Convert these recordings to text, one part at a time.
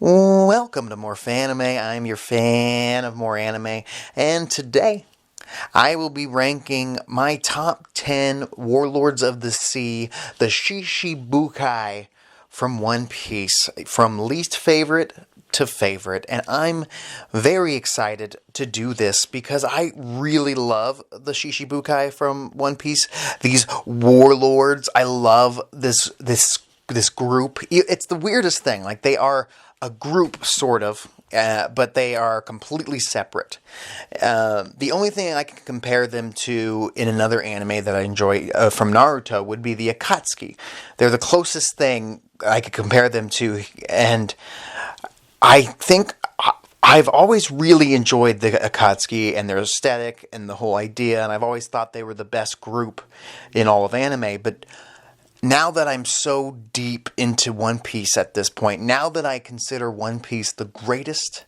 Welcome to More Fanime. I'm your fan of more anime, and today I will be ranking my top 10 Warlords of the Sea, the Shichibukai from One Piece, from least favorite to favorite. And I'm very excited to do this because I really love the Shichibukai from One Piece. These warlords, I love this group. It's the weirdest thing. Like, they are a group, sort of, but they are completely separate. The only thing I can compare them to in another anime that I enjoy from Naruto would be the Akatsuki. They're the closest thing I could compare them to, and I think I've always really enjoyed the Akatsuki and their aesthetic and the whole idea, and I've always thought they were the best group in all of anime, but now that I'm so deep into One Piece at this point, now that I consider One Piece the greatest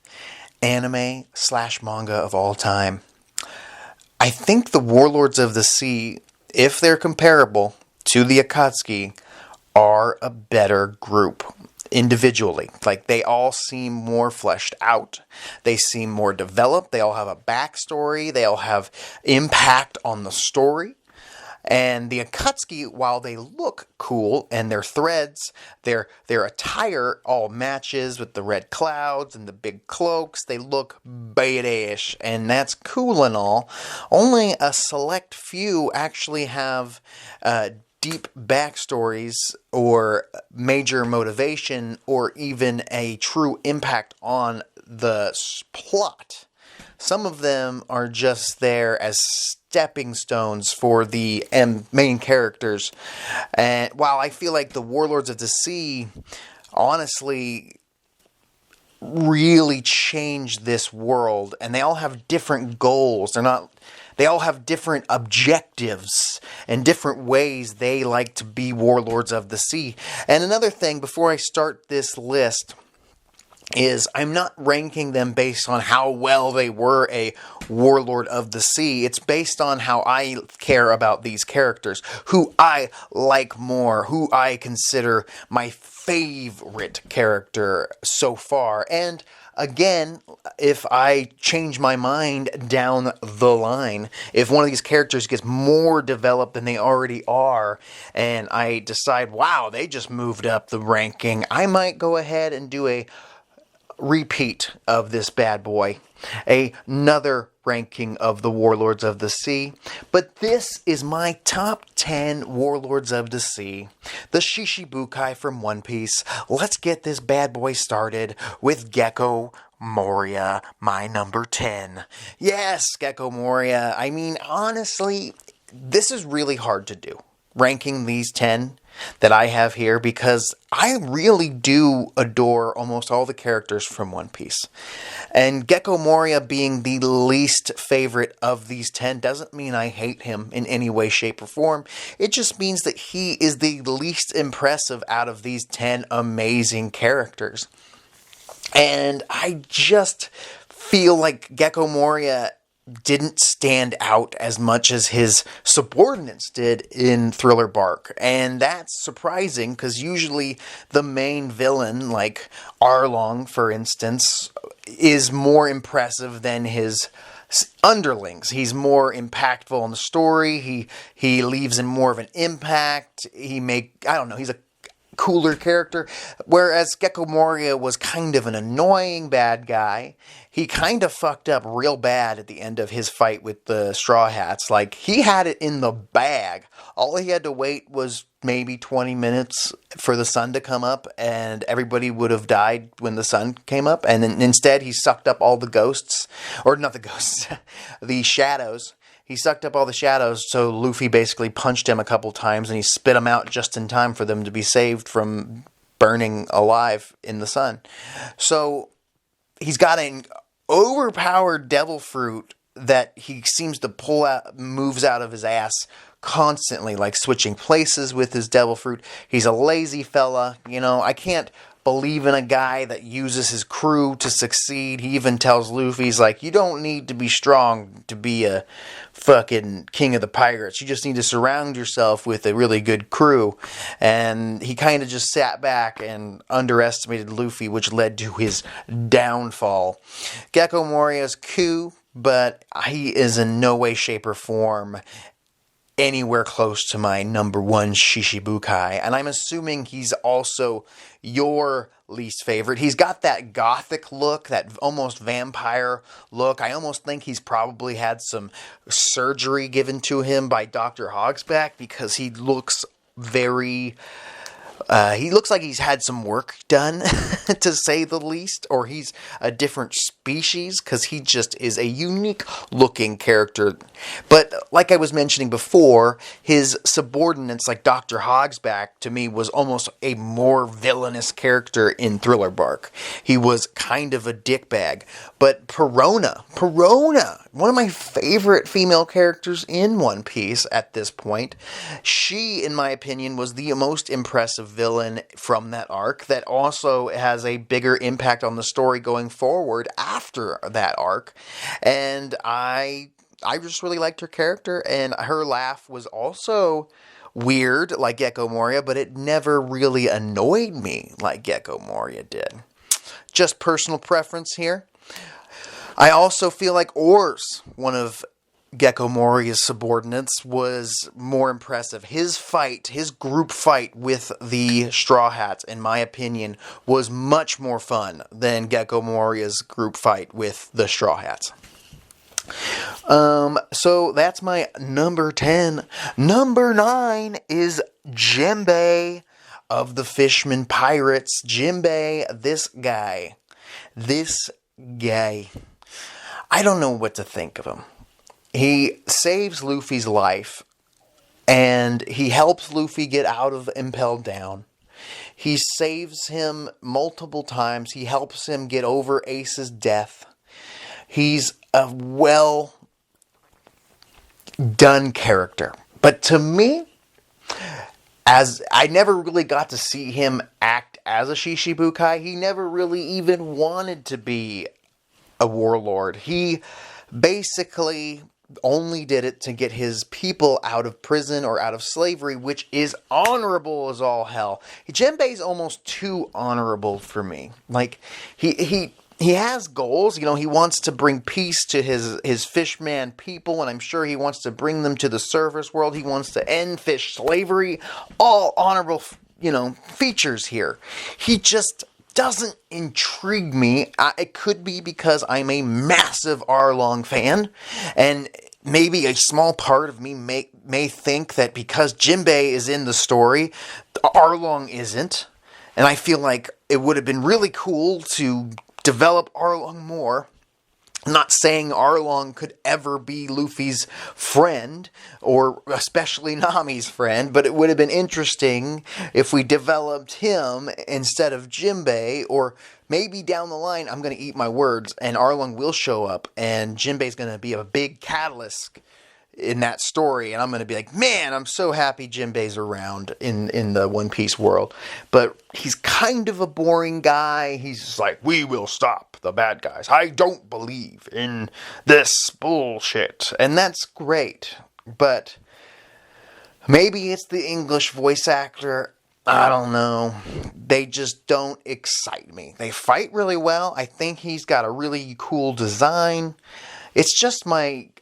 anime/manga of all time, I think the Warlords of the Sea, if they're comparable to the Akatsuki, are a better group individually. Like, they all seem more fleshed out. They seem more developed. They all have a backstory. They all have impact on the story. And the Akatsuki, while they look cool, and their threads, their attire all matches with the red clouds and the big cloaks, they look badass, and that's cool and all. Only a select few actually have deep backstories or major motivation or even a true impact on the plot. Some of them are just there as stepping stones for the main characters. And while I feel like the Warlords of the Sea, honestly, really changed this world, and they all have different goals. They all have different objectives and different ways they like to be Warlords of the Sea. And another thing, before I start this list, is I'm not ranking them based on how well they were a Warlord of the Sea. It's based on how I care about these characters, who I like more, who I consider my favorite character so far. And again, if I change my mind down the line, if one of these characters gets more developed than they already are, and I decide, wow, they just moved up the ranking, I might go ahead and do a repeat of this bad boy, another ranking of the Warlords of the Sea. But this is my top 10 Warlords of the Sea, the Shichibukai from One Piece. Let's get this bad boy started with Gekko Moria, my number 10. Yes, Gekko Moria. I mean, honestly, this is really hard to do, ranking these 10 that I have here, because I really do adore almost all the characters from One Piece. And Gekko Moria being the least favorite of these 10 doesn't mean I hate him in any way, shape, or form. It just means that he is the least impressive out of these 10 amazing characters. And I just feel like Gekko Moria didn't stand out as much as his subordinates did in Thriller Bark. And that's surprising, because usually the main villain, like Arlong, for instance, is more impressive than his underlings. He's more impactful in the story. He leaves in more of an impact. He's a cooler character, whereas Gekko Moria was kind of an annoying bad guy. He kind of fucked up real bad at the end of his fight with the Straw Hats. Like, he had it in the bag. All he had to wait was maybe 20 minutes for the sun to come up, and everybody would have died when the sun came up, and then instead he sucked up all the ghosts, or not the ghosts, the shadows. He sucked up all the shadows, so Luffy basically punched him a couple times, and he spit them out just in time for them to be saved from burning alive in the sun. So he's got an overpowered devil fruit that he seems to pull out, moves out of his ass constantly, like switching places with his devil fruit. He's a lazy fella. I can't believe in a guy that uses his crew to succeed. He even tells Luffy, he's like, you don't need to be strong to be a fucking king of the pirates. You just need to surround yourself with a really good crew. And he kind of just sat back and underestimated Luffy, which led to his downfall. Gekko Moria is cool, but he is in no way, shape, or form anywhere close to my number one Shichibukai. And I'm assuming he's also your least favorite. He's got that gothic look, that almost vampire look. I almost think he's probably had some surgery given to him by Dr. Hogsback, because he looks very... he looks like he's had some work done, to say the least, or he's a different species, because he just is a unique-looking character. But like I was mentioning before, his subordinates, like Dr. Hogsback, to me, was almost a more villainous character in Thriller Bark. He was kind of a dickbag. But Perona, one of my favorite female characters in One Piece at this point, she, in my opinion, was the most impressive villain from that arc, that also has a bigger impact on the story going forward after that arc. And I just really liked her character, and her laugh was also weird like Gekko Moria, but it never really annoyed me like Gekko Moria did. Just personal preference here. I also feel like Oars, one of Gekko Moria's subordinates, was more impressive. His group fight with the Straw Hats, in my opinion, was much more fun than Gekko Moria's group fight with the Straw Hats. So that's my number 10. Number 9 is Jimbei of the Fishman Pirates. Jimbei, this guy. I don't know what to think of him. He saves Luffy's life, and he helps Luffy get out of Impel Down. He saves him multiple times. He helps him get over Ace's death. He's a well-done character. But to me, as I never really got to see him act as a Shichibukai, he never really even wanted to be a warlord. He basically only did it to get his people out of prison or out of slavery, which is honorable as all hell. Jimbei's almost too honorable for me. Like, he has goals. You know, he wants to bring peace to his fishman people, and I'm sure he wants to bring them to the surface world. He wants to end fish slavery. All honorable, features here. He just doesn't intrigue me. It could be because I'm a massive Arlong fan, and maybe a small part of me may think that because Jimbei is in the story, Arlong isn't. And I feel like it would have been really cool to develop Arlong more. I'm not saying Arlong could ever be Luffy's friend, or especially Nami's friend, but it would have been interesting if we developed him instead of Jimbei, or maybe down the line, I'm going to eat my words, and Arlong will show up, and Jinbei's going to be a big catalyst in that story, and I'm going to be like, man, I'm so happy Jimbei's around in the One Piece world. But he's kind of a boring guy. He's just like, we will stop the bad guys. I don't believe in this bullshit. And that's great. But maybe it's the English voice actor. I don't know. They just don't excite me. They fight really well. I think he's got a really cool design. It's just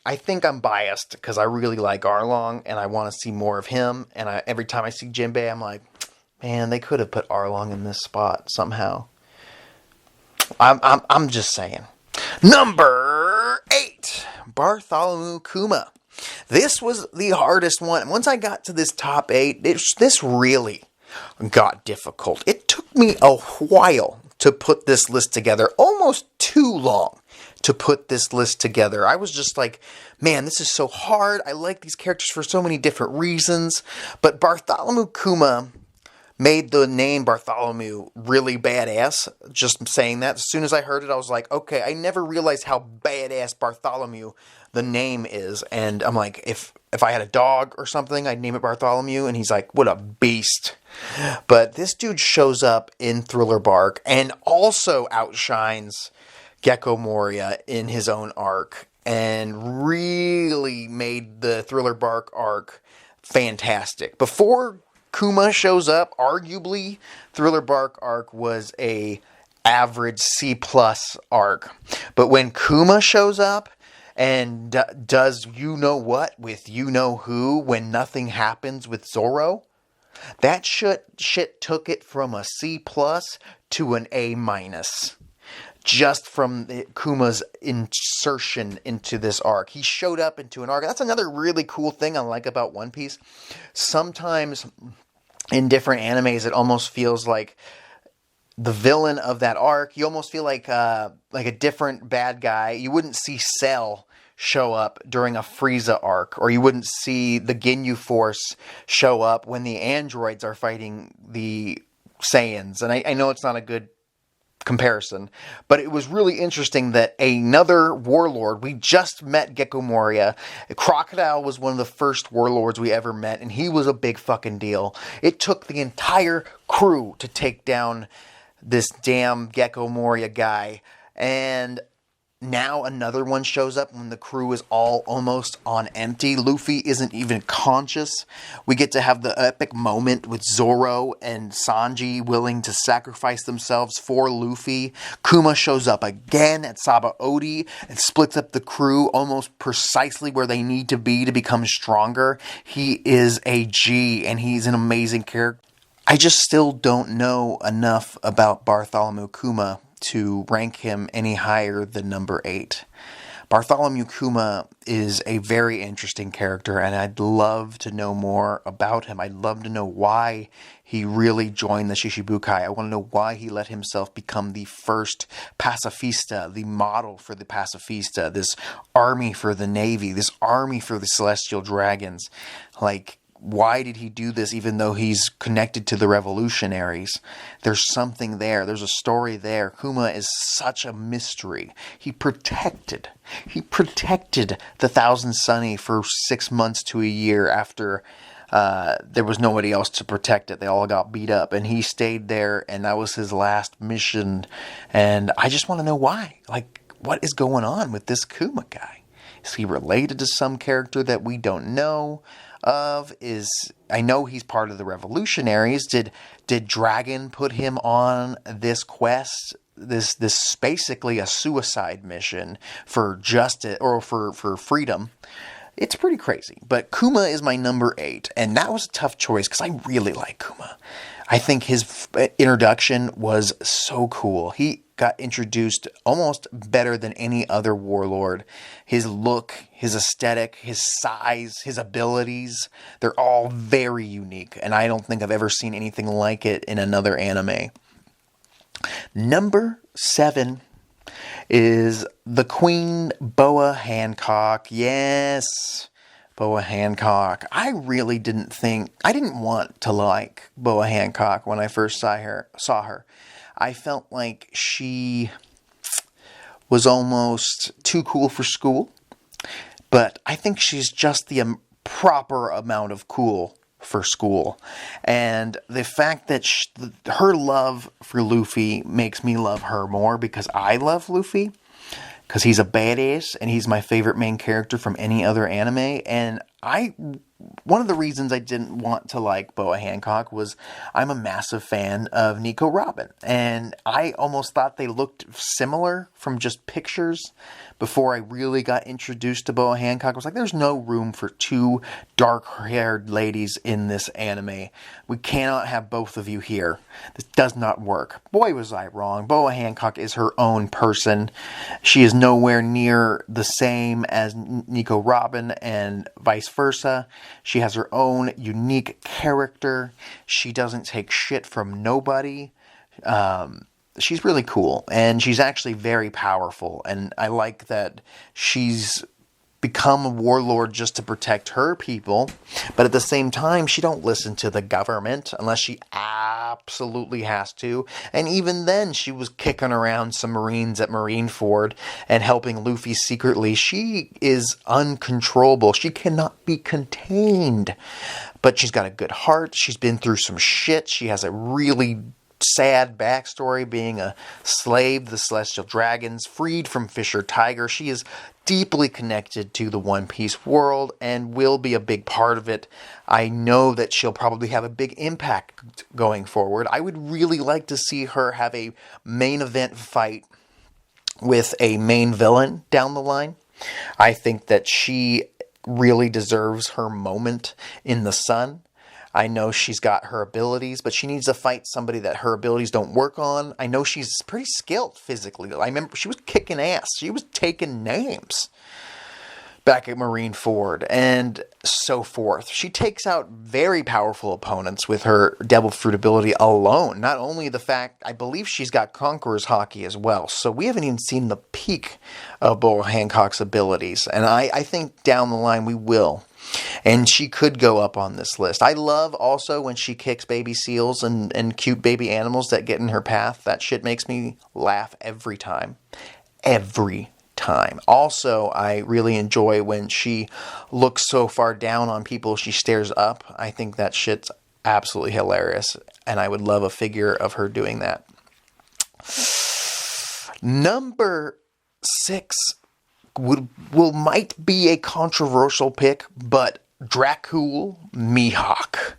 I think I'm biased because I really like Arlong and I want to see more of him. And every time I see Jimbei, I'm like, man, they could have put Arlong in this spot somehow. I'm just saying. Number 8, Bartholomew Kuma. This was the hardest one. Once I got to this top 8, this really got difficult. It took me a while to put this list together, almost too long to put this list together. I was just like, man, this is so hard. I like these characters for so many different reasons. But Bartholomew Kuma made the name Bartholomew really badass. Just saying that. As soon as I heard it, I was like, okay, I never realized how badass Bartholomew the name is. And I'm like, if I had a dog or something, I'd name it Bartholomew. And he's like, what a beast. But this dude shows up in Thriller Bark and also outshines Gekko Moria in his own arc and really made the Thriller Bark arc fantastic. Before Kuma shows up, arguably, Thriller Bark arc was a average C+ arc. But when Kuma shows up and does you know what with you know who when nothing happens with Zoro, that shit took it from a C+ to an A-. Just from Kuma's insertion into this arc. He showed up into an arc. That's another really cool thing I like about One Piece. Sometimes in different animes, it almost feels like the villain of that arc. You almost feel like a different bad guy. You wouldn't see Cell show up during a Frieza arc, or you wouldn't see the Ginyu Force show up when the androids are fighting the Saiyans. And I know it's not a good comparison, but it was really interesting that another warlord, we just met Gekko Moria. Crocodile was one of the first warlords we ever met, and he was a big fucking deal. It took the entire crew to take down this damn Gekko Moria guy, and now another one shows up when the crew is all almost on empty. Luffy isn't even conscious. We get to have the epic moment with Zoro and Sanji willing to sacrifice themselves for Luffy. Kuma shows up again at Sabaody and splits up the crew almost precisely where they need to be to become stronger. He is a G, and he's an amazing character. I just still don't know enough about Bartholomew Kuma to rank him any higher than number 8. Bartholomew Kuma is a very interesting character, and I'd love to know more about him. I'd love to know why he really joined the Shichibukai. I want to know why he let himself become the first pacifista, the model for the pacifista, this army for the Navy, this army for the Celestial Dragons. Like, why did he do this even though he's connected to the revolutionaries? There's something there. There's a story there. Kuma is such a mystery. He protected the Thousand Sunny for 6 months to a year after there was nobody else to protect it. They all got beat up, and he stayed there, and that was his last mission. And I just want to know why. Like, what is going on with this Kuma guy? Is he related to some character that we don't know of? I know he's part of the revolutionaries. Did Dragon put him on this quest? This basically a suicide mission for justice or for freedom. It's pretty crazy. But Kuma is my number 8, and that was a tough choice because I really like Kuma. I think his introduction was so cool. He got introduced almost better than any other warlord. His look, his aesthetic, his size, his abilities, they're all very unique, and I don't think I've ever seen anything like it in another anime. Number 7 is the Queen Boa Hancock. Yes, Boa Hancock. I didn't want to like Boa Hancock when I first saw her. I felt like she was almost too cool for school, but I think she's just the proper amount of cool for school. And the fact that her love for Luffy makes me love her more because I love Luffy, because he's a badass and he's my favorite main character from any other anime. And one of the reasons I didn't want to like Boa Hancock was I'm a massive fan of Nico Robin, and I almost thought they looked similar from just pictures before I really got introduced to Boa Hancock. I was like, there's no room for 2 dark-haired ladies in this anime. We cannot have both of you here. This does not work. Boy, was I wrong. Boa Hancock is her own person. She is nowhere near the same as Nico Robin and vice versa. She has her own unique character. She doesn't take shit from nobody. She's really cool, and she's actually very powerful, and I like that she's become a warlord just to protect her people. But at the same time, she don't listen to the government unless she absolutely has to. And even then, she was kicking around some Marines at Marineford and helping Luffy secretly. She is uncontrollable. She cannot be contained. But she's got a good heart. She's been through some shit. She has a really sad backstory, being a slave, the Celestial Dragons, freed from Fisher Tiger. She is deeply connected to the One Piece world and will be a big part of it. I know that she'll probably have a big impact going forward. I would really like to see her have a main event fight with a main villain down the line. I think that she really deserves her moment in the sun. I know she's got her abilities, but she needs to fight somebody that her abilities don't work on. I know she's pretty skilled physically. I remember she was kicking ass. She was taking names back at Marineford and so forth. She takes out very powerful opponents with her Devil Fruit ability alone. Not only the fact, I believe she's got Conqueror's Haki as well. So we haven't even seen the peak of Bull Hancock's abilities. And I think down the line we will. And she could go up on this list. I love also when she kicks baby seals and cute baby animals that get in her path. That shit makes me laugh every time. Every time. Also, I really enjoy when she looks so far down on people she stares up. I think that shit's absolutely hilarious. And I would love a figure of her doing that. Number 6 might be a controversial pick, but Hawkeye Mihawk.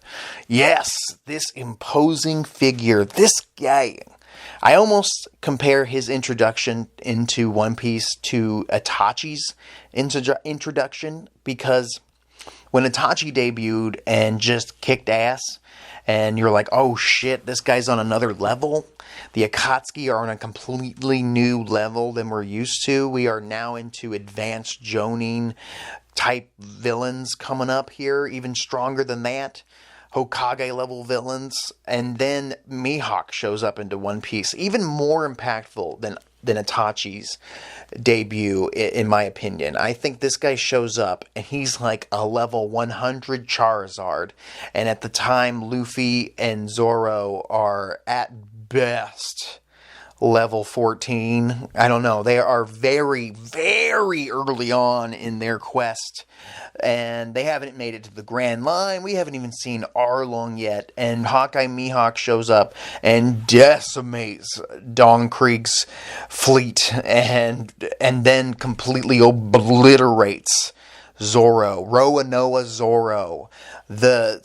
Yes, this imposing figure, this guy. I almost compare his introduction into One Piece to Itachi's introduction, because when Itachi debuted and just kicked ass, and you're like, oh shit, this guy's on another level. The Akatsuki are on a completely new level than we're used to. We are now into advanced Jonin type villains coming up here, even stronger than that. Hokage level villains. And then Mihawk shows up into One Piece, even more impactful than Itachi's debut, in my opinion. I think this guy shows up and he's like a level 100 Charizard, and at the time Luffy and Zoro are at best level 14. I don't know. They are very, very early on in their quest, and they haven't made it to the Grand Line. We haven't even seen Arlong yet, and Hawkeye Mihawk shows up and decimates Don Krieg's fleet, and then completely obliterates Zoro, Roanoa Zoro, the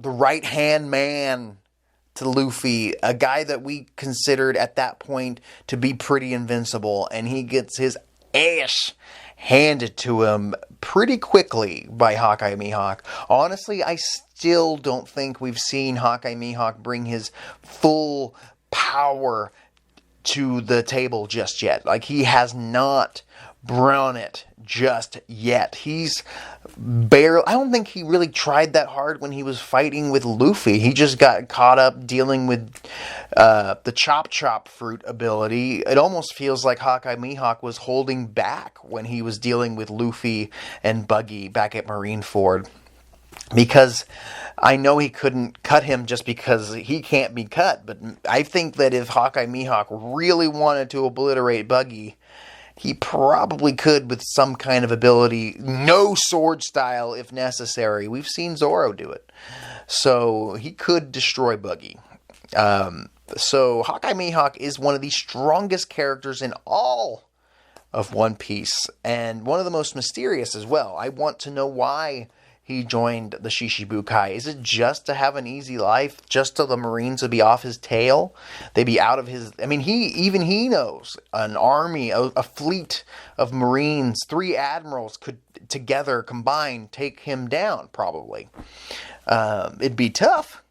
right-hand man to Luffy, a guy that we considered at that point to be pretty invincible, and he gets his ass handed to him pretty quickly by Hawkeye Mihawk. Honestly, I still don't think we've seen Hawkeye Mihawk bring his full power to the table just yet. Like, he has not brought it just yet. He's barely, I don't think he really tried that hard when he was fighting with Luffy. He just got caught up dealing with the chop fruit ability. It almost feels like Hawkeye Mihawk was holding back when he was dealing with Luffy and Buggy back at Marineford, because I know he couldn't cut him just because he can't be cut. But I think that if Hawkeye Mihawk really wanted to obliterate Buggy, he probably could with some kind of ability, no sword style if necessary. We've seen Zoro do it. So he could destroy Buggy. So Hawkeye Mihawk is one of the strongest characters in all of One Piece, and one of the most mysterious as well. I want to know why he joined the Shichibukai. Is it just to have an easy life? Just so the Marines would be off his tail? They'd be out of his... I mean, he knows an army, a fleet of Marines, 3 admirals could together, combined, take him down, probably. It'd be tough,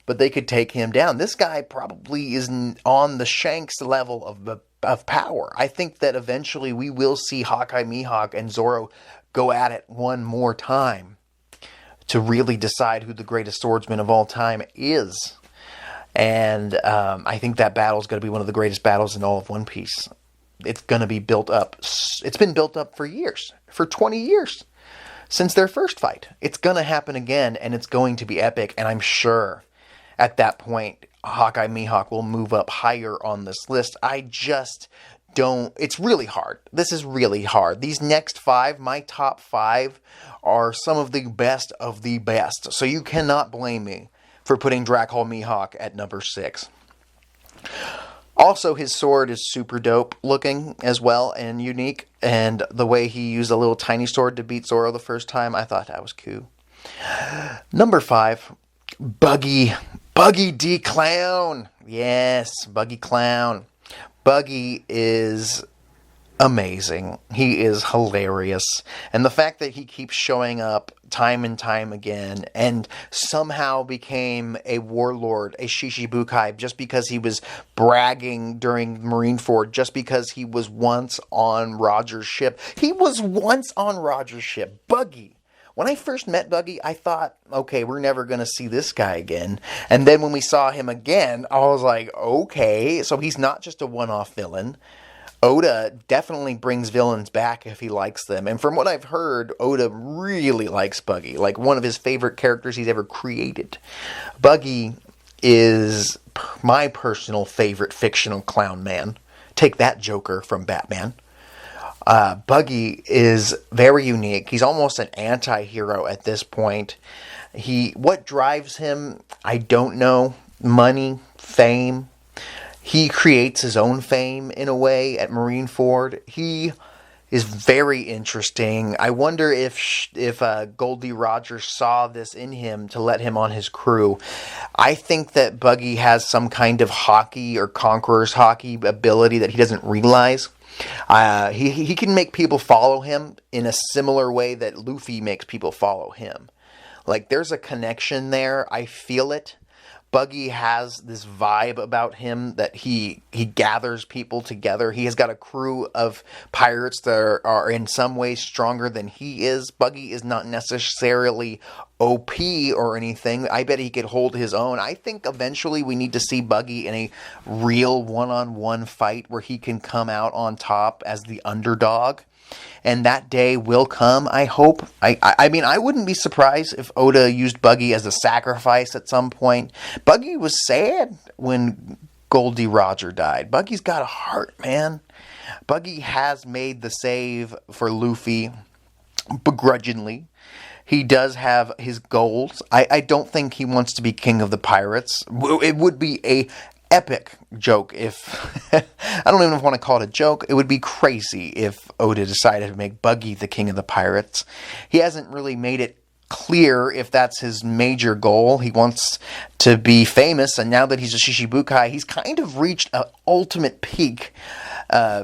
but they could take him down. This guy probably is on the Shanks level of power. I think that eventually we will see Hawkeye Mihawk and Zoro go at it one more time to really decide who the greatest swordsman of all time is. And I think that battle is going to be one of the greatest battles in all of One Piece. It's going to be built up. It's been built up for years, for 20 years, since their first fight. It's going to happen again, and it's going to be epic, and I'm sure at that point, Hawkeye Mihawk will move up higher on this list. I just don't... It's really hard. This is really hard. These next 5, my top 5, are some of the best of the best. So you cannot blame me for putting Drakehall Mihawk at number 6. Also, his sword is super dope looking as well and unique. And the way he used a little tiny sword to beat Zoro the first time, I thought that was cool. Number 5, Buggy. Buggy D. Clown. Yes, Buggy Clown. Buggy is amazing. He is hilarious. And the fact that he keeps showing up time and time again and somehow became a warlord, a Shichibukai, just because he was bragging during Marineford, just because he was once on Roger's ship. He was once on Roger's ship. Buggy. When I first met Buggy, I thought, okay, we're never going to see this guy again. And then when we saw him again, I was like, okay, so he's not just a one-off villain. Oda definitely brings villains back if he likes them. And from what I've heard, Oda really likes Buggy. Like one of his favorite characters he's ever created. Buggy is my personal favorite fictional clown man. Take that, Joker from Batman. Buggy is very unique. He's almost an anti-hero at this point. What drives him, I don't know. Money, fame. He creates his own fame in a way at Marineford. He is very interesting. I wonder if Goldie Roger saw this in him to let him on his crew. I think that Buggy has some kind of hockey or conqueror's hockey ability that he doesn't realize. He can make people follow him in a similar way that Luffy makes people follow him. Like, there's a connection there. I feel it. Buggy has this vibe about him that he gathers people together. He has got a crew of pirates that are in some ways stronger than he is. Buggy is not necessarily OP or anything. I bet he could hold his own. I think eventually we need to see Buggy in a real one-on-one fight where he can come out on top as the underdog. And that day will come, I hope. I mean, I wouldn't be surprised if Oda used Buggy as a sacrifice at some point. Buggy was sad when Goldie Roger died. Buggy's got a heart, man. Buggy has made the save for Luffy begrudgingly. He does have his goals. I don't think he wants to be king of the pirates. It would be a epic joke if... I don't even want to call it a joke. It would be crazy if Oda decided to make Buggy the king of the pirates. He hasn't really made it clear if that's his major goal. He wants to be famous, and now that he's a Shichibukai, he's kind of reached an ultimate peak,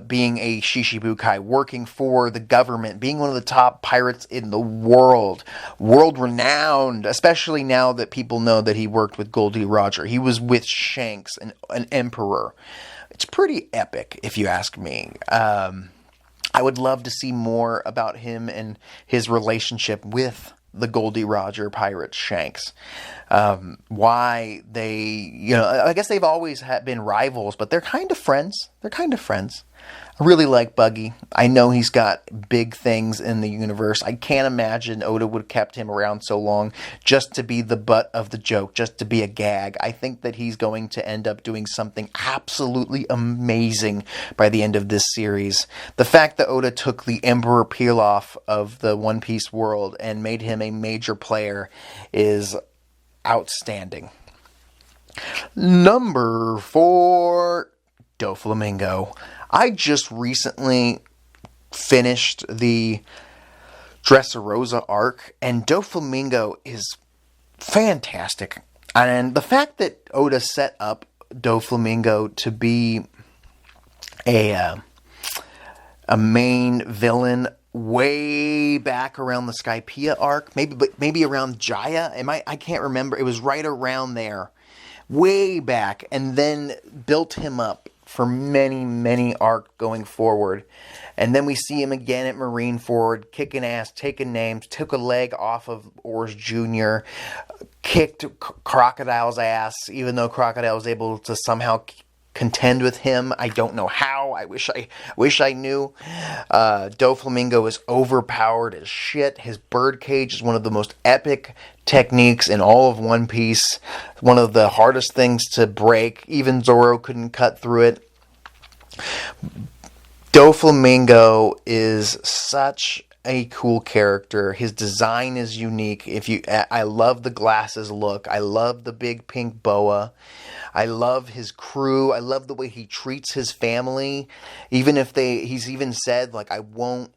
being a Shichibukai, working for the government, being one of the top pirates in the world, world-renowned, especially now that people know that he worked with Goldie Roger. He was with Shanks, an emperor. It's pretty epic, if you ask me. I would love to see more about him and his relationship with the Goldie Roger pirate Shanks. Why they, I guess they've always been rivals, but they're kind of friends. I really like Buggy. I know he's got big things in the universe. I can't imagine Oda would have kept him around so long just to be the butt of the joke, just to be a gag. I think that he's going to end up doing something absolutely amazing by the end of this series. The fact that Oda took the Emperor Pilaf of the One Piece world and made him a major player is outstanding. Number 4, Doflamingo. I just recently finished the Dressrosa arc, and Doflamingo is fantastic. And the fact that Oda set up Doflamingo to be a main villain way back around the Skypiea arc, maybe around Jaya. I can't remember. It was right around there, way back, and then built him up for many, many arcs going forward. And then we see him again at Marineford, kicking ass, taking names, took a leg off of Oars Jr., kicked Crocodile's ass, even though Crocodile was able to somehow contend with him. I don't know how. I wish I knew. Doflamingo is overpowered as shit. His birdcage is one of the most epic techniques in all of One Piece. One of the hardest things to break. Even Zoro couldn't cut through it. Doflamingo is such a cool character. His design is unique. I love the glasses look. I love the big pink boa. I love his crew. I love the way he treats his family. Even if he's even said, like, I won't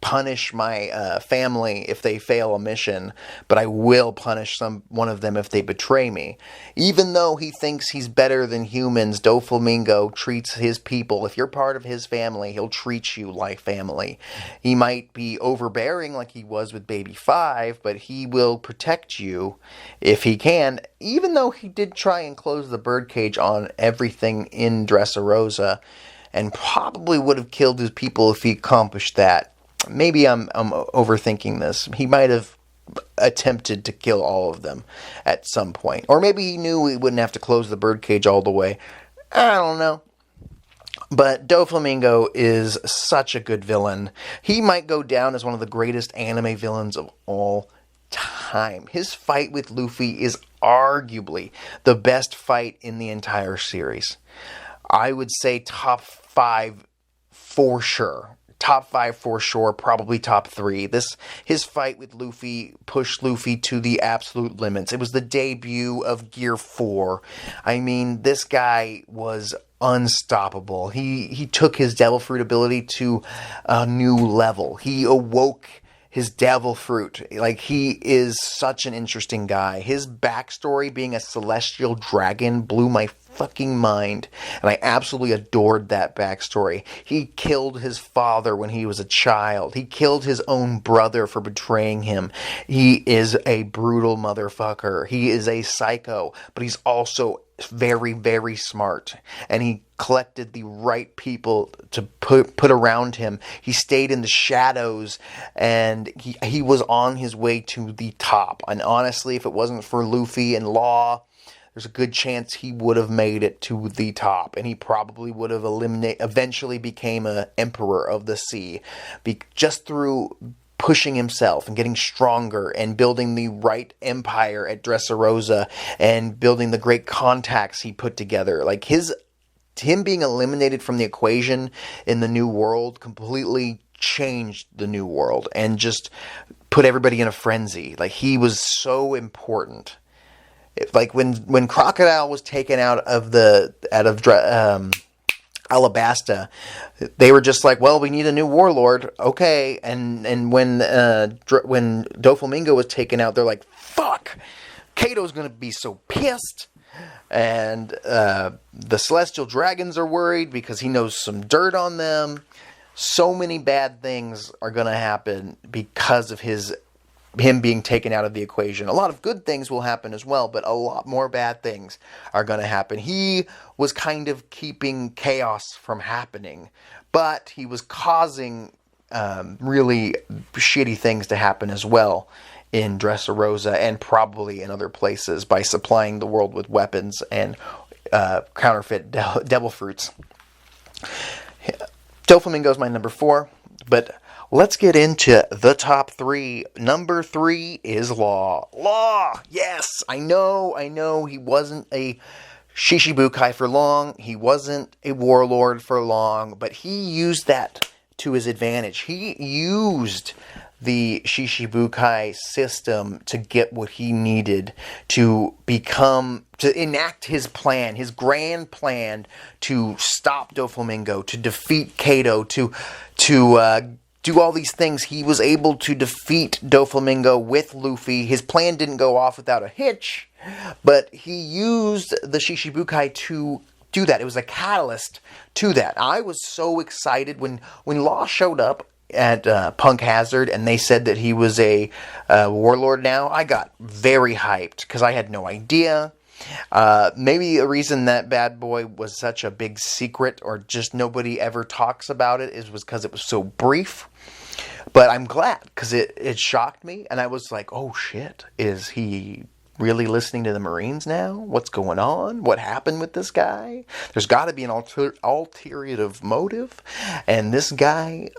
punish my family if they fail a mission, but I will punish one of them if they betray me. Even though he thinks he's better than humans, Doflamingo treats his people. If you're part of his family, he'll treat you like family. He might be overbearing like he was with Baby 5, but he will protect you if he can, even though he did try and close the birdcage on everything in Dressrosa, and probably would have killed his people if he accomplished that. Maybe I'm overthinking this. He might have attempted to kill all of them at some point. Or maybe he knew he wouldn't have to close the birdcage all the way. I don't know. But Doflamingo is such a good villain. He might go down as one of the greatest anime villains of all time. His fight with Luffy is arguably the best fight in the entire series. I would say top 5 for sure. Top 5 for sure, probably top 3. His fight with Luffy pushed Luffy to the absolute limits. It was the debut of Gear 4. I mean, this guy was unstoppable. He took his Devil Fruit ability to a new level. He awoke his Devil Fruit. Like, he is such an interesting guy. His backstory, being a celestial dragon, blew my fucking mind, and I absolutely adored that backstory. He killed his father when he was a child. He killed his own brother for betraying him. He is a brutal motherfucker. He is a psycho, but he's also very, very smart, and he collected the right people to put around him. He stayed in the shadows, and he was on his way to the top. And honestly, if it wasn't for Luffy and Law, there's a good chance he would have made it to the top, and he probably would have eventually became an emperor of the sea, just through pushing himself and getting stronger and building the right empire at Dressrosa and building the great contacts he put together. Like, him being eliminated from the equation in the New World completely changed the New World and just put everybody in a frenzy. Like, he was so important. Like, when Crocodile was taken out of Alabasta, they were just like, well, we need a new warlord, okay. And when Doflamingo was taken out, they're like, fuck, Kato's gonna be so pissed. And the Celestial Dragons are worried because he knows some dirt on them. So many bad things are gonna happen because of him being taken out of the equation. A lot of good things will happen as well, but a lot more bad things are going to happen. He was kind of keeping chaos from happening, but he was causing really shitty things to happen as well in Dressrosa and probably in other places by supplying the world with weapons and counterfeit devil fruits. Doflamingo is my number 4, but let's get into the top 3. Number 3 is Law. Law! Yes! I know. He wasn't a Shichibukai for long. He wasn't a warlord for long. But he used that to his advantage. He used the Shichibukai system to get what he needed to enact his plan, his grand plan to stop Doflamingo, to defeat Kato, to do all these things. He was able to defeat Doflamingo with Luffy. His plan didn't go off without a hitch, but he used the Shichibukai to do that. It was a catalyst to that. I was so excited when Law showed up at Punk Hazard and they said that he was a warlord now. I got very hyped because I had no idea. Maybe a reason that bad boy was such a big secret, or just nobody ever talks about it, was because it was so brief. But I'm glad, because it shocked me, and I was like, oh shit, is he really listening to the Marines now? What's going on? What happened with this guy? There's got to be an ulterior motive. And this guy,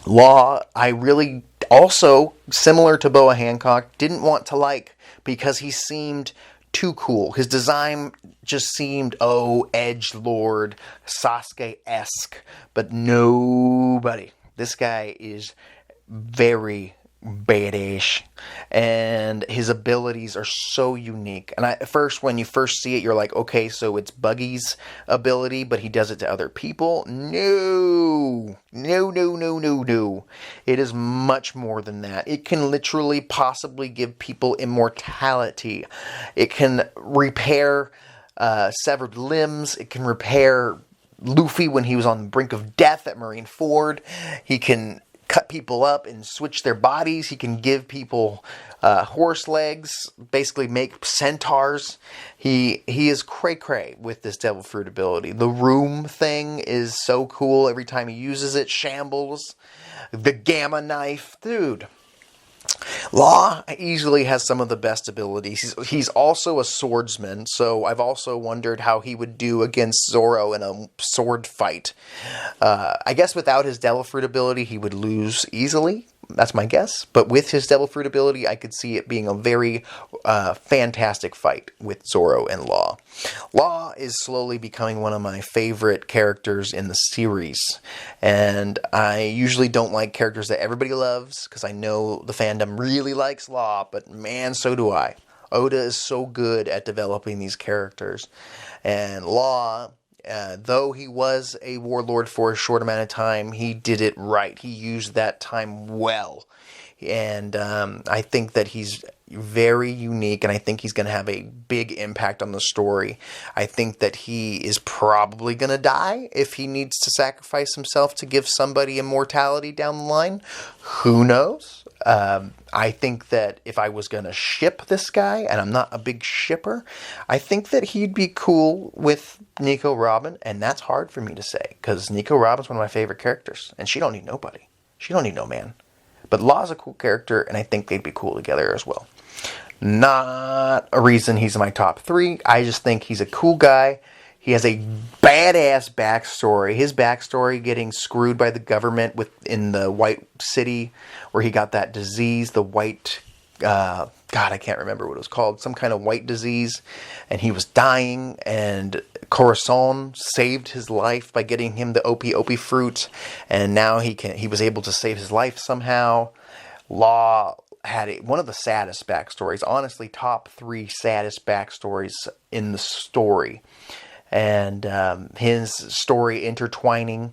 Law, I really also, similar to Boa Hancock, didn't want to like because he seemed too cool. His design just seemed, edgelord, Sasuke-esque, but nobody. This guy is very badass, and his abilities are so unique. And at first, when you first see it, you're like, okay, so it's Buggy's ability, but he does it to other people. No. It is much more than that. It can literally possibly give people immortality. It can repair severed limbs. It can repair Luffy when he was on the brink of death at Marineford. He can cut people up and switch their bodies. He can give people horse legs, basically make centaurs. He is cray-cray with this devil fruit ability. The room thing is so cool every time he uses it. Shambles. The gamma knife. Dude. Law easily has some of the best abilities. He's also a swordsman, so I've also wondered how he would do against Zoro in a sword fight. I guess without his Devil Fruit ability, he would lose easily. That's my guess. But with his Devil Fruit ability, I could see it being a very fantastic fight with Zoro and Law. Law is slowly becoming one of my favorite characters in the series. And I usually don't like characters that everybody loves, because I know the fandom really likes Law, but man, so do I. Oda is so good at developing these characters. And Law, though he was a warlord for a short amount of time, he did it right. He used that time well. And I think that he's very unique, and I think he's going to have a big impact on the story. I think that he is probably going to die if he needs to sacrifice himself to give somebody immortality down the line. Who knows? I think that if I was going to ship this guy, and I'm not a big shipper, I think that he'd be cool with Nico Robin, and that's hard for me to say, because Nico Robin's one of my favorite characters, and she don't need nobody. She don't need no man. But Law's a cool character, and I think they'd be cool together as well. Not a reason he's in my top 3. I just think he's a cool guy. He has a badass backstory. His backstory getting screwed by the government in the White City, where he got that disease, the white... I can't remember what it was called. Some kind of white disease. And he was dying, and Corazon saved his life by getting him the Opie fruit. And now he was able to save his life somehow. Law had one of the saddest backstories. Honestly, top 3 saddest backstories in the story. And his story intertwining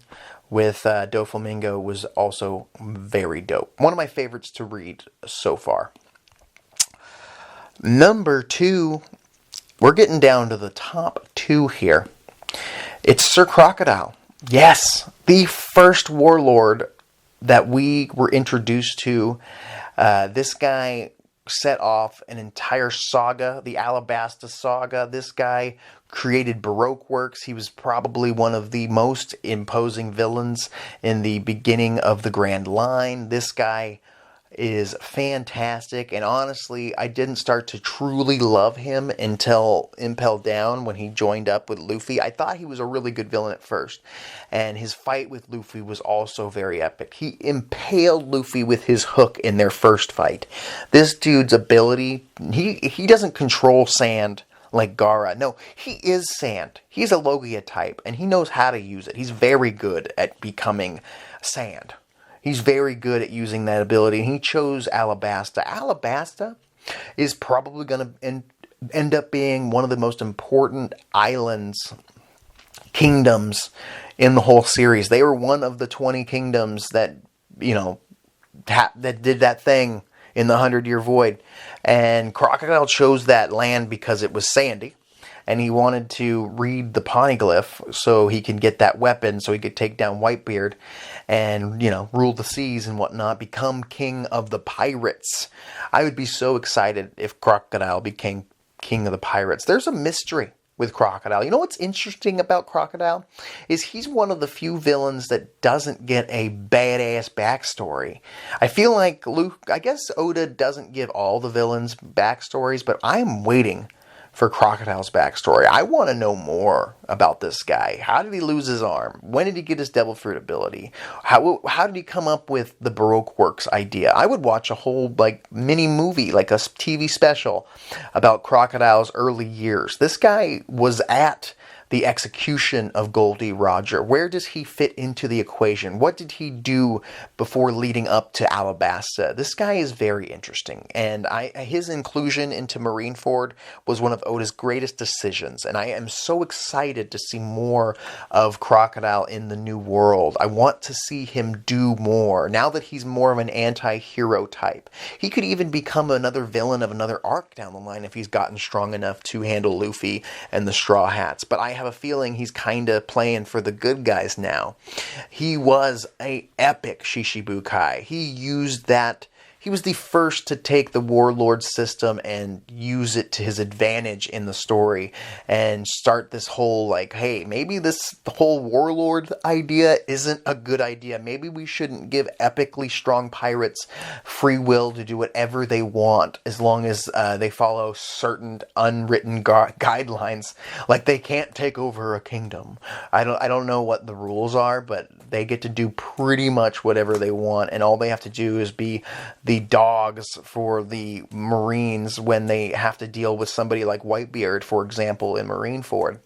with Doflamingo was also very dope. One of my favorites to read so far. Number 2, we're getting down to the top 2 here. It's Sir Crocodile. Yes, the first warlord that we were introduced to. This guy set off an entire saga, the Alabasta saga. This guy created Baroque works. He was probably one of the most imposing villains in the beginning of the Grand Line. This guy is fantastic, and honestly, I didn't start to truly love him until Impel Down, when he joined up with Luffy. I thought he was a really good villain at first, and his fight with Luffy was also very epic. He impaled Luffy with his hook in their first fight. This dude's ability, he doesn't control sand like Gaara. No, he is sand. He's a Logia type, and he knows how to use it. He's very good at becoming sand. He's very good at using that ability, and he chose Alabasta. Alabasta is probably going to end up being one of the most important islands, kingdoms in the whole series. They were one of the 20 kingdoms that, that did that thing in the 100-Year Void. And Crocodile chose that land because it was sandy, and he wanted to read the poneglyph so he could get that weapon, so he could take down Whitebeard and, rule the seas and whatnot, become king of the pirates. I would be so excited if Crocodile became king of the pirates. There's a mystery with Crocodile. You know what's interesting about Crocodile? Is he's one of the few villains that doesn't get a badass backstory. I feel like I guess Oda doesn't give all the villains backstories, but I'm waiting for Crocodile's backstory. I want to know more about this guy. How did he lose his arm? When did he get his devil fruit ability? How did he come up with the Baroque Works idea? I would watch a whole mini movie, like a TV special about Crocodile's early years. This guy was at the execution of Goldie Roger. Where does he fit into the equation? What did he do before leading up to Alabasta? This guy is very interesting, and his inclusion into Marineford was one of Oda's greatest decisions, and I am so excited to see more of Crocodile in the new world. I want to see him do more, now that he's more of an anti-hero type. He could even become another villain of another arc down the line if he's gotten strong enough to handle Luffy and the Straw Hats, but I have a feeling he's kind of playing for the good guys now. He was an epic Shichibukai. He used that. He was the first to take the Warlord system and use it to his advantage in the story and start this whole hey, maybe this whole Warlord idea isn't a good idea. Maybe we shouldn't give epically strong pirates free will to do whatever they want as long as they follow certain unwritten guidelines. Like they can't take over a kingdom. I don't know what the rules are, but they get to do pretty much whatever they want, and all they have to do is be the dogs for the Marines when they have to deal with somebody like Whitebeard, for example, in Marineford.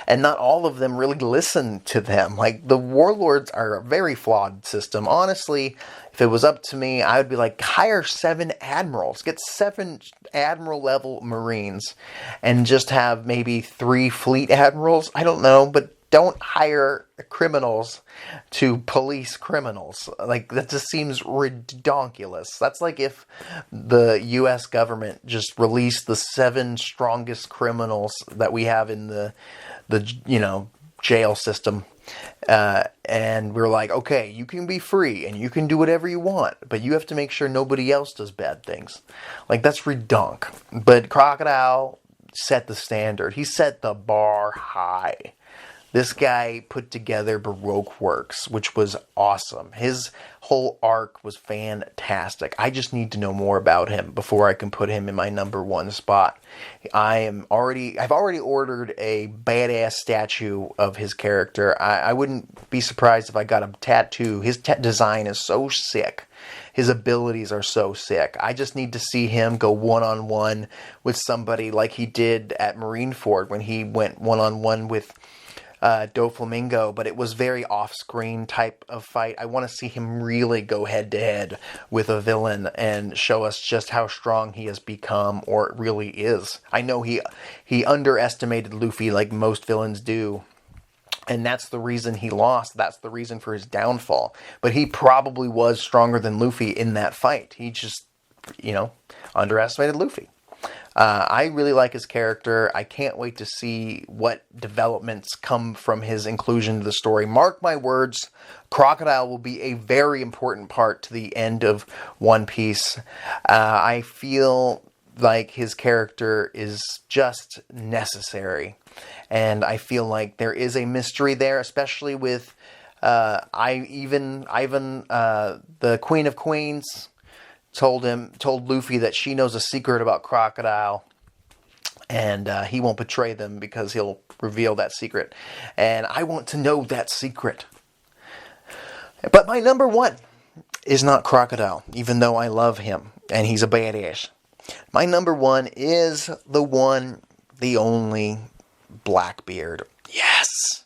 And not all of them really listen to them. The Warlords are a very flawed system. Honestly, if it was up to me, I would be hire 7 admirals. Get 7 admiral level Marines and just have maybe 3 fleet admirals. I don't know, but don't hire criminals to police criminals. That just seems ridiculous. That's like if the U.S. government just released the 7 strongest criminals that we have in the jail system. And we're okay, you can be free and you can do whatever you want, but you have to make sure nobody else does bad things. That's redonk. But Crocodile set the standard. He set the bar high. This guy put together Baroque Works, which was awesome. His whole arc was fantastic. I just need to know more about him before I can put him in my number 1 spot. I've already ordered a badass statue of his character. I wouldn't be surprised if I got a tattoo. His design is so sick. His abilities are so sick. I just need to see him go one-on-one with somebody like he did at Marineford when he went one-on-one with Doflamingo, but it was very off-screen type of fight. I want to see him really go head-to-head with a villain and show us just how strong he has become, or really is. I know he underestimated Luffy like most villains do, and that's the reason he lost. That's the reason for his downfall. But he probably was stronger than Luffy in that fight. He just, underestimated Luffy. I really like his character. I can't wait to see what developments come from his inclusion to the story. Mark my words, Crocodile will be a very important part to the end of One Piece. I feel like his character is just necessary. And I feel like there is a mystery there, especially with Ivan, the Queen of Queens, told Luffy that she knows a secret about Crocodile, and he won't betray them because he'll reveal that secret. And I want to know that secret. But my number 1 is not Crocodile, even though I love him, and he's a badass. My number 1 is the one, the only, Blackbeard. Yes!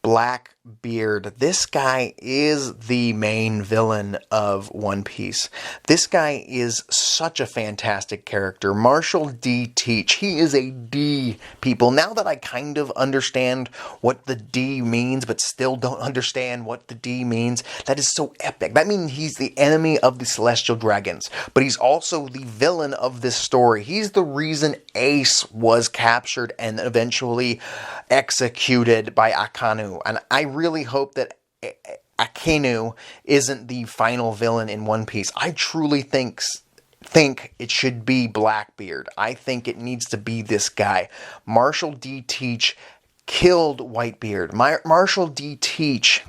Blackbeard. This guy is the main villain of One Piece. This guy is such a fantastic character. Marshall D. Teach. He is a D, people. Now that I kind of understand what the D means, but still don't understand what the D means, that is so epic. That means he's the enemy of the Celestial Dragons, but he's also the villain of this story. He's the reason Ace was captured and eventually executed by Akanu. And I really hope that Akenu isn't the final villain in One Piece. I truly think think it should be Blackbeard. I think it needs to be this guy. Marshall D. Teach killed Whitebeard. Marshall D. Teach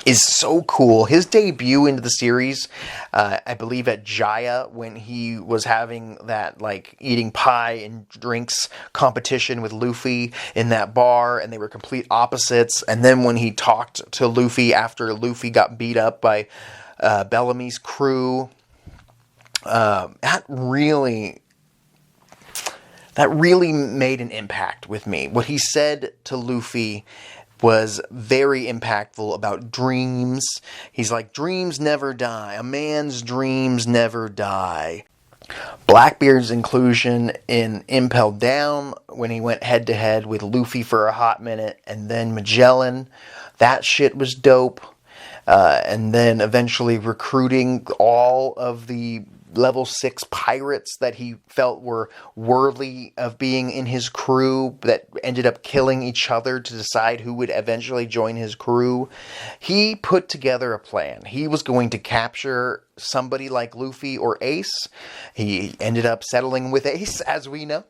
is so cool. His debut into the series, I believe at Jaya, when he was having that like eating pie and drinks competition with Luffy in that bar, and they were complete opposites. And then when he talked to Luffy after Luffy got beat up by Bellamy's crew, that really made an impact with me. What he said to Luffy was very impactful about dreams. He's like, dreams never die. A man's dreams never die. Blackbeard's inclusion in Impel Down, when he went head to head with Luffy for a hot minute, and then Magellan, that shit was dope. And then eventually recruiting all of the level 6 pirates that he felt were worthy of being in his crew, that ended up killing each other to decide who would eventually join his crew. He put together a plan. He was going to capture somebody like Luffy or Ace. He ended up settling with Ace, as we know.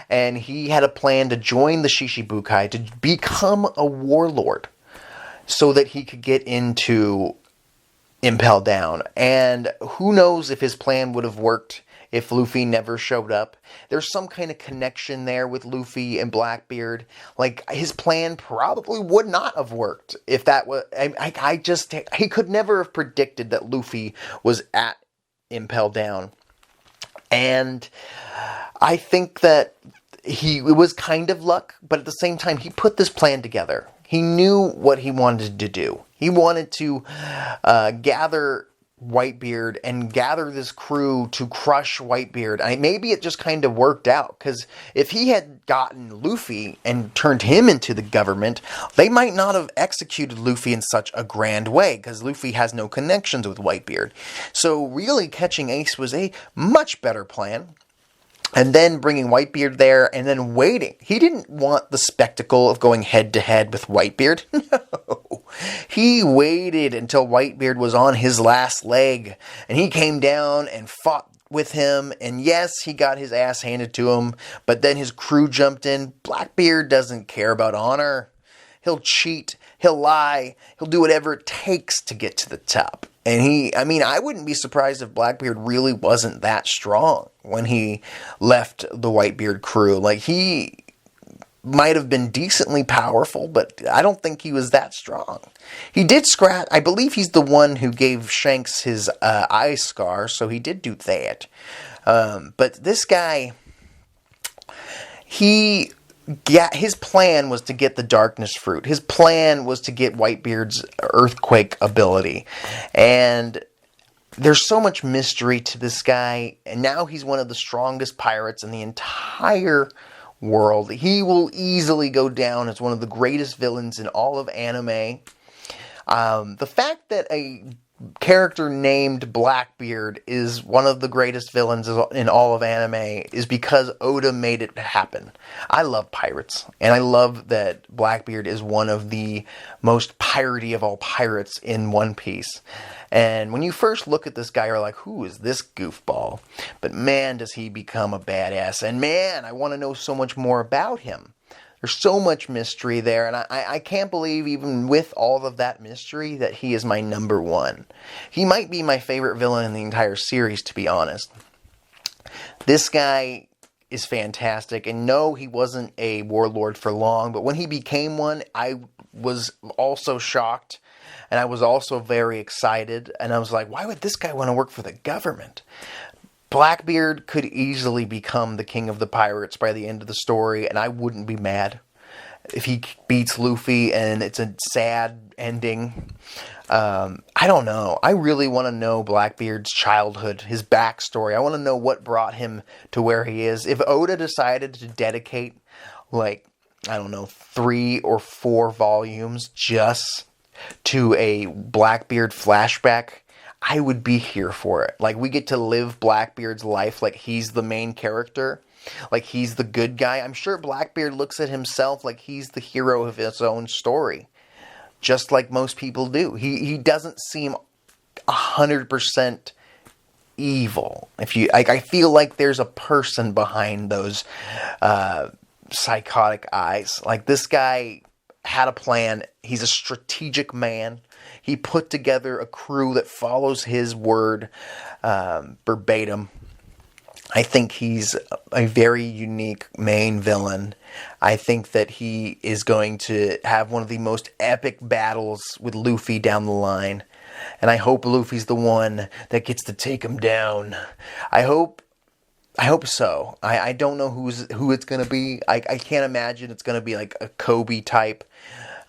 And he had a plan to join the Shichibukai, to become a warlord, so that he could get into Impel Down. And who knows if his plan would have worked if Luffy never showed up. There's some kind of connection there with Luffy and Blackbeard. Like, his plan probably would not have worked if that was... he could never have predicted that Luffy was at Impel Down. And I think that it was kind of luck, but at the same time, he put this plan together. He knew what he wanted to do. He wanted to gather Whitebeard and gather this crew to crush Whitebeard. Maybe it just kind of worked out, because if he had gotten Luffy and turned him into the government, they might not have executed Luffy in such a grand way, because Luffy has no connections with Whitebeard. So really catching Ace was a much better plan. And then bringing Whitebeard there, and then waiting. He didn't want the spectacle of going head-to-head with Whitebeard. No. He waited until Whitebeard was on his last leg, and he came down and fought with him. And yes, he got his ass handed to him, but then his crew jumped in. Blackbeard doesn't care about honor. He'll cheat. He'll lie. He'll do whatever it takes to get to the top. And I wouldn't be surprised if Blackbeard really wasn't that strong when he left the Whitebeard crew. Like, he might have been decently powerful, but I don't think he was that strong. He did scratch... I believe he's the one who gave Shanks his eye scar, so he did do that. But this guy, his plan was to get the Darkness Fruit. His plan was to get Whitebeard's Earthquake ability. And there's so much mystery to this guy. And now he's one of the strongest pirates in the entire world. He will easily go down as one of the greatest villains in all of anime. The fact that a character named Blackbeard is one of the greatest villains in all of anime is because Oda made it happen. I love pirates, and I love that Blackbeard is one of the most piratey of all pirates in One Piece. And when you first look at this guy, you're like, who is this goofball? But man, does he become a badass. And man, I want to know so much more about him. There's so much mystery there, and I can't believe, even with all of that mystery, that he is my number one. He might be my favorite villain in the entire series, to be honest. This guy is fantastic, and no, he wasn't a warlord for long, but when he became one, I was also shocked, and I was also very excited, and I was like, why would this guy want to work for the government? Blackbeard could easily become the king of the pirates by the end of the story, and I wouldn't be mad if he beats Luffy and it's a sad ending. I don't know. I really want to know Blackbeard's childhood, his backstory. I want to know what brought him to where he is. If Oda decided to dedicate, 3 or 4 volumes just to a Blackbeard flashback, I would be here for it. Like, we get to live Blackbeard's life like he's the main character. Like, he's the good guy. I'm sure Blackbeard looks at himself like he's the hero of his own story. Just like most people do. He doesn't seem 100% evil. If you, like, I feel like there's a person behind those psychotic eyes. Like, this guy had a plan. He's a strategic man. He put together a crew that follows his word verbatim. I think he's a very unique main villain. I think that he is going to have one of the most epic battles with Luffy down the line. And I hope Luffy's the one that gets to take him down. I hope so. I don't know who it's going to be. I can't imagine it's going to be like a Kobe type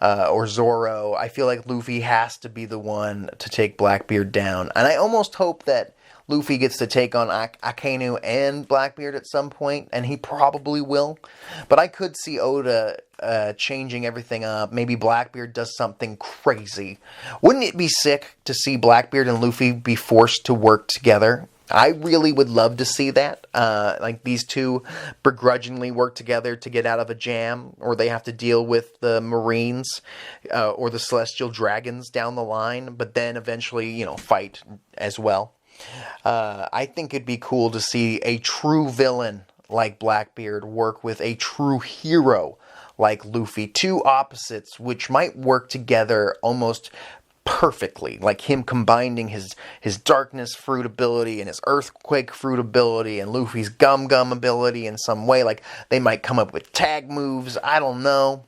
or Zoro. I feel like Luffy has to be the one to take Blackbeard down. And I almost hope that Luffy gets to take on Akainu and Blackbeard at some point, and he probably will. But I could see Oda changing everything up. Maybe Blackbeard does something crazy. Wouldn't it be sick to see Blackbeard and Luffy be forced to work together? I really would love to see that. Like, these two begrudgingly work together to get out of a jam, or they have to deal with the Marines or the Celestial Dragons down the line, but then eventually, fight as well. I think it'd be cool to see a true villain like Blackbeard work with a true hero like Luffy. Two opposites which might work together almost perfectly. Like him combining his darkness fruit ability and his earthquake fruit ability and Luffy's gum ability in some way. Like, they might come up with tag moves. I don't know.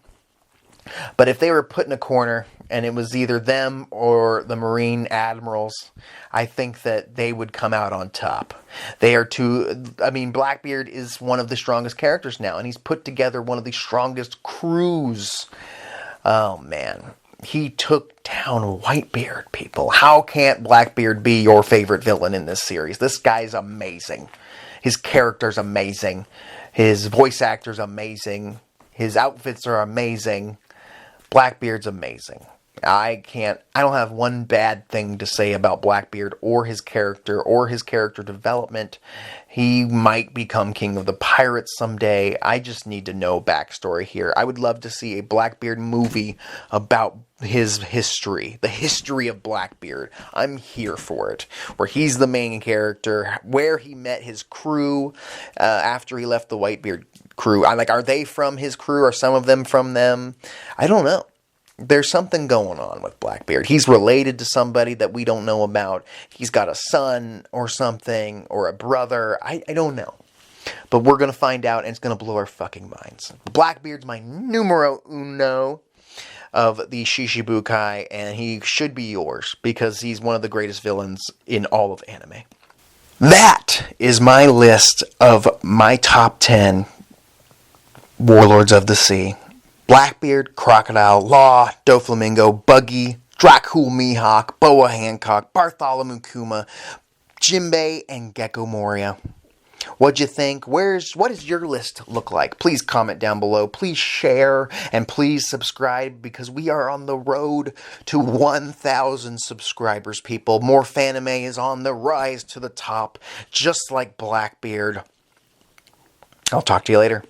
But if they were put in a corner and it was either them or the Marine Admirals, I think that they would come out on top. They are Blackbeard is one of the strongest characters now, and he's put together one of the strongest crews. Oh, man. He took down Whitebeard, people. How can't Blackbeard be your favorite villain in this series? This guy's amazing. His character's amazing. His voice actor's amazing. His outfits are amazing. Blackbeard's amazing. I don't have one bad thing to say about Blackbeard or his character development. He might become king of the pirates someday. I just need to know backstory here. I would love to see a Blackbeard movie about his history, the history of Blackbeard. I'm here for it. Where he's the main character, where he met his crew after he left the Whitebeard crew. Are they from his crew? Are some of them from them? I don't know. There's something going on with Blackbeard. He's related to somebody that we don't know about. He's got a son or something, or a brother. I don't know. But we're going to find out, and it's going to blow our fucking minds. Blackbeard's my numero uno of the Shichibukai, and he should be yours, because he's one of the greatest villains in all of anime. That is my list of my top 10 Warlords of the Sea. Blackbeard, Crocodile, Law, Doflamingo, Buggy, Hawkeye Mihawk, Boa Hancock, Bartholomew Kuma, Jimbei, and Gekko Moria. What'd you think? What does your list look like? Please comment down below. Please share and please subscribe, because we are on the road to 1,000 subscribers, people. More Fanime is on the rise to the top, just like Blackbeard. I'll talk to you later.